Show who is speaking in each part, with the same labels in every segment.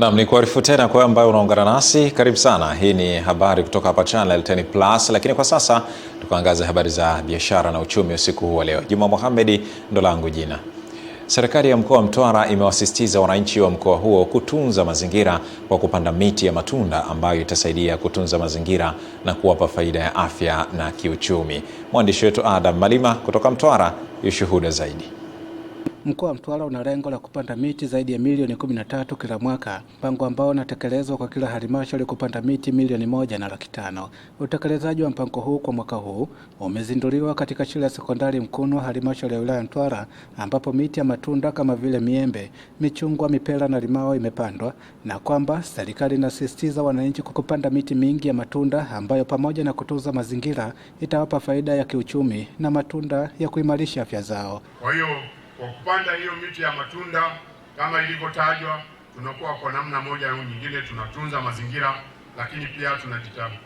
Speaker 1: Naam, ni kuarifu tena kwa ambayo unaungana nasi, karibu sana. Hii ni habari kutoka hapa Channel 10 Plus, lakini kwa sasa tukaangaza habari za biashara na uchumi usiku huu wa leo. Juma Mohamed ndo langu jina. Serikali ya mkoa wa Mtwara imewasisitiza wananchi wa mkoa huo kutunza mazingira kwa kupanda miti ya matunda ambayo itasaidia kutunza mazingira na kuwapa faida ya afya na kiuchumi. Mwandishi wetu Adam Malima kutoka Mtwara yushuhuda zaidi.
Speaker 2: Mkoa wa Mtwara una lengo la kupanda miti zaidi ya milioni 13 kila mwaka, mpango ambao unatekelezwa kwa kila halmashauri kupanda miti milioni 1.5. Utekelezaji wa mpango huu kwa mwaka huu umezinduliwa katika shule ya sekondari Mkunwa, halmashauri ya wilaya ya Mtwara, ambapo miti ya matunda kama vile miembe, michungwa, mipera na limao imepandwa, na kwamba serikali inasisitiza wananchi kupanda miti mingi ya matunda ambayo pamoja na kutunza mazingira itawapa faida ya kiuchumi na matunda ya kuimarisha afya zao.
Speaker 3: Kwa hiyo kwa kupanda hiyo miti ya matunda kama ilivyotajwa, tunakuwa kwa namna moja au nyingine tunatunza mazingira, lakini pia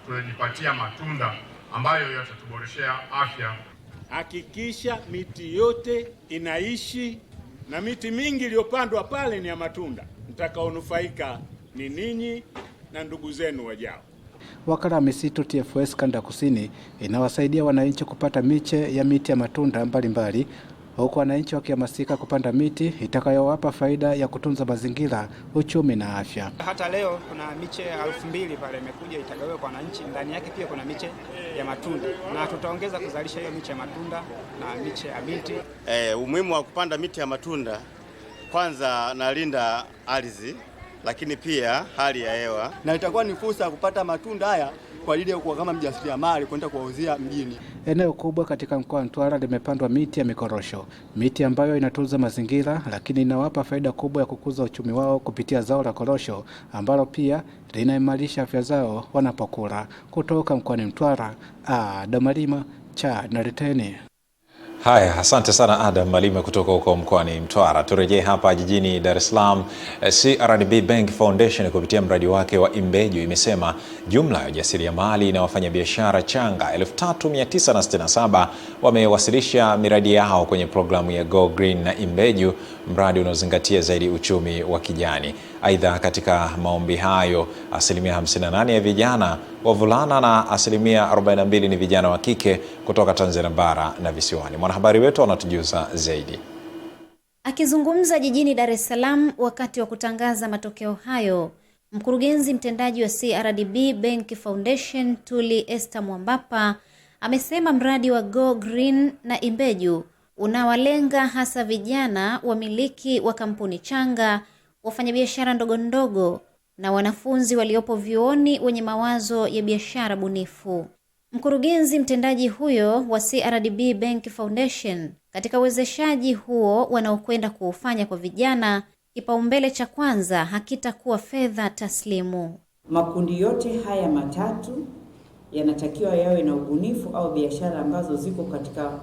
Speaker 3: tunajipatia matunda ambayo yatatuboreshea afya.
Speaker 4: Hakikisha miti yote inaishi, na miti mingi iliyopandwa pale ni ya matunda. Mtakaonufaika ni ninyi na ndugu zenu wajao.
Speaker 2: Wakala wa misitu TFS Kanda Kusini inawasaidia wananchi kupata miche ya miti ya matunda mbalimbali, huku wananchi wakihamasika kupanda miti itakayowapa faida ya kutunza mazingira, uchumi na afya.
Speaker 5: Hata leo kuna miche 2000 pale imekuja itagawiwa kwa wananchi, ndani yake pia kuna miche ya matunda, na tutaongeza kuzalisha hiyo miche ya matunda na miche ya miti.
Speaker 6: Umuhimu wa kupanda miti ya matunda, kwanza nalinda ardhi, lakini pia hali ya hewa,
Speaker 7: na itakuwa ni fursa ya kupata matunda haya kwa ajili ya kuwa kama mjasiriamali kwenda kuwauzia mjini.
Speaker 2: Eneo kubwa katika mkoa wa Mtwara limepandwa miti ya mikorosho, miti ambayo inatunza mazingira lakini inawapa faida kubwa ya kukuza uchumi wao kupitia zao la korosho ambalo pia linaimarisha afya zao wanapokula. Kutoka mkoani Mtwara, Adam Malima, Channel 10.
Speaker 1: Haya, asante sana Adam Malima kutoka huko mkoani Mtwara. Turejee hapa jijini Dar es Salaam. CRDB Bank Foundation kupitia mradi wake wa Imbeju imesema jumla ya wajasiriamali na wafanyabiashara changa 3967 wamewasilisha miradi yao kwenye programu ya Go Green na Imbeju, mradi unaozingatia zaidi uchumi wa kijani. Aidha, katika maombi hayo asilimia 58 ya vijana wavulana na asilimia 42 ni vijana wa kike kutoka Tanzania bara na visiwani. Mwanahabari wetu anatujuza zaidi.
Speaker 8: Akizungumza jijini Dar es Salaam wakati wa kutangaza matokeo hayo, mkurugenzi mtendaji wa CRDB Bank Foundation Tuli Esther Mwambapa amesema mradi wa Go Green na Imbeju unawalenga hasa vijana, wamiliki wa kampuni changa, wafanyabiashara ndogo ndogo na wanafunzi waliopo vyuoni wenye mawazo ya biashara bunifu. Mkurugenzi mtendaji huyo wa CRDB Bank Foundation katika uwezeshaji huo wanaokwenda kuufanya kwa vijana, kipaumbele cha kwanza hakitakuwa fedha taslimu.
Speaker 9: Makundi yote haya matatu yanatakiwa yawe na ubunifu au biashara ambazo ziko katika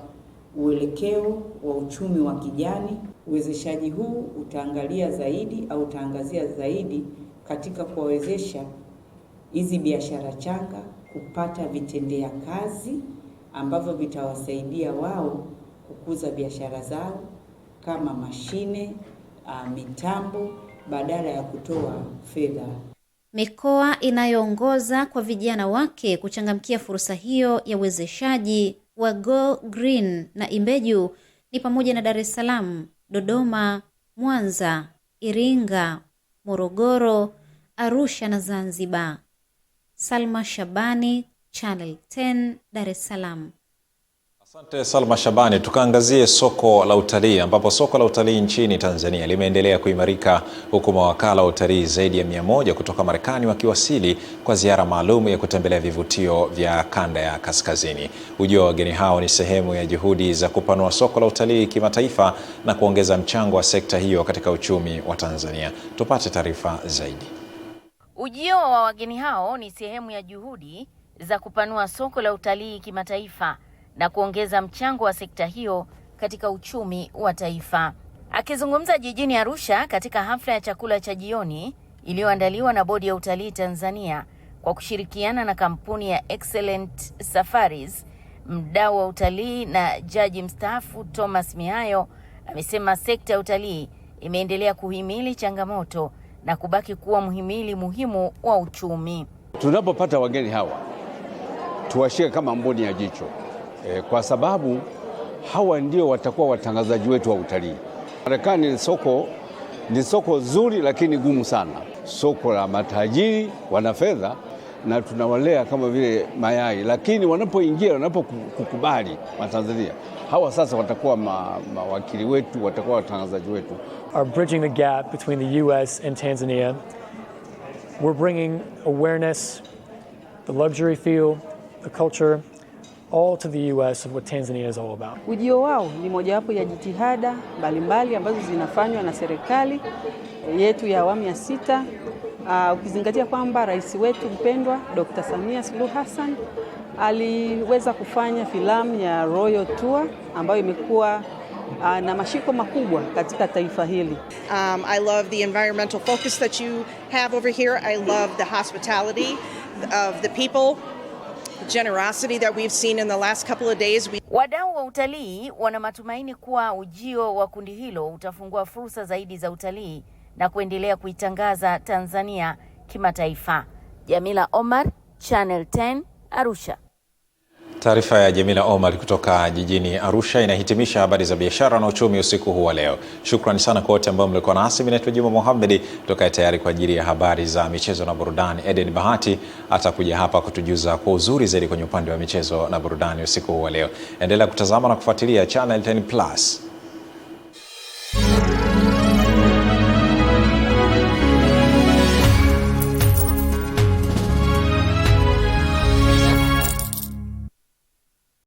Speaker 9: uelekeo wa uchumi wa kijani. Uwezeshaji huu utaangalia zaidi au utaangazia zaidi katika kuwawezesha hizi biashara changa kupata vitendea kazi ambavyo vitawasaidia wao kukuza biashara zao kama mashine, mitambo badala ya kutoa fedha.
Speaker 8: Mikoa inayoongoza kwa vijana wake kuchangamkia fursa hiyo ya uwezeshaji wa Go Green na Imbeju ni pamoja na Dar es Salaam, Dodoma, Mwanza, Iringa, Morogoro, Arusha na Zanzibar. Salma Shabani, Channel 10, Dar es Salaam.
Speaker 1: Asante Salma Shabani. Tukaangazie soko la utalii, ambapo soko la utalii nchini Tanzania limeendelea kuimarika huku mawakala wa utalii zaidi ya 100 kutoka Marekani wakiwasili kwa ziara maalum ya kutembelea vivutio vya kanda ya kaskazini. Ujio wa wageni hao ni sehemu ya juhudi za kupanua soko la utalii kimataifa na kuongeza mchango wa sekta hiyo katika uchumi wa Tanzania. Tupate taarifa zaidi.
Speaker 10: Ujio wa wageni hao ni sehemu ya juhudi za kupanua soko la utalii kimataifa na kuongeza mchango wa sekta hiyo katika uchumi wa taifa. Akizungumza jijini Arusha katika hafla ya chakula cha jioni iliyoandaliwa na Bodi ya Utalii Tanzania kwa kushirikiana na kampuni ya Excellent Safaris, mdau wa utalii na jaji mstaafu Thomas Mihayo amesema sekta ya utalii imeendelea kuhimili changamoto na kubaki kuwa mhimili muhimu wa uchumi.
Speaker 11: Tunapopata wageni hawa tuwashike kama mboni ya jicho kwa sababu hawa ndio watakuwa watangazaji wetu wa utalii. Marekani ni soko zuri lakini gumu sana, soko la matajiri, wana fedha na tunawalea kama vile mayai, lakini wanapokukubali Watanzania, hawa sasa watakuwa mawakili wetu, watakuwa watangazaji wetu.
Speaker 12: Are bridging the gap between the US and Tanzania. We're bringing awareness, the luxury feel, the culture, all to the US of what Tanzania is all about.
Speaker 13: Ujio wao ni mojawapo ya jitihada mbalimbali ambazo zinafanywa na serikali yetu ya awamu ya 6, ukizingatia kwamba rais wetu mpendwa Dr. Samia Suluhu Hassan aliweza kufanya filamu ya Royal Tour ambayo imekuwa na mashiko makubwa katika taifa hili.
Speaker 14: I love the environmental focus that you have over here. I love the hospitality of the people, generosity that we've seen in the last couple of days.
Speaker 10: Wadau wa utalii wana matumaini kuwa ujio wa kundi hilo utafungua fursa zaidi za utalii na kuendelea kuitangaza Tanzania kimataifa. Jamila Omar, Channel 10, Arusha.
Speaker 1: Taarifa ya Jamila Omar kutoka jijini Arusha inahitimisha habari za biashara na uchumi usiku huu wa leo. Shukrani sana kwa wote ambao mlikuwa nasi. Mimi naitwa Juma Mohamed, tukae tayari kwa ajili ya habari za michezo na burudani. Eden Bahati atakuja hapa kutujuza kwa uzuri zaidi kwenye upande wa michezo na burudani usiku huu wa leo. Endelea kutazama na kufuatilia Channel 10 Plus.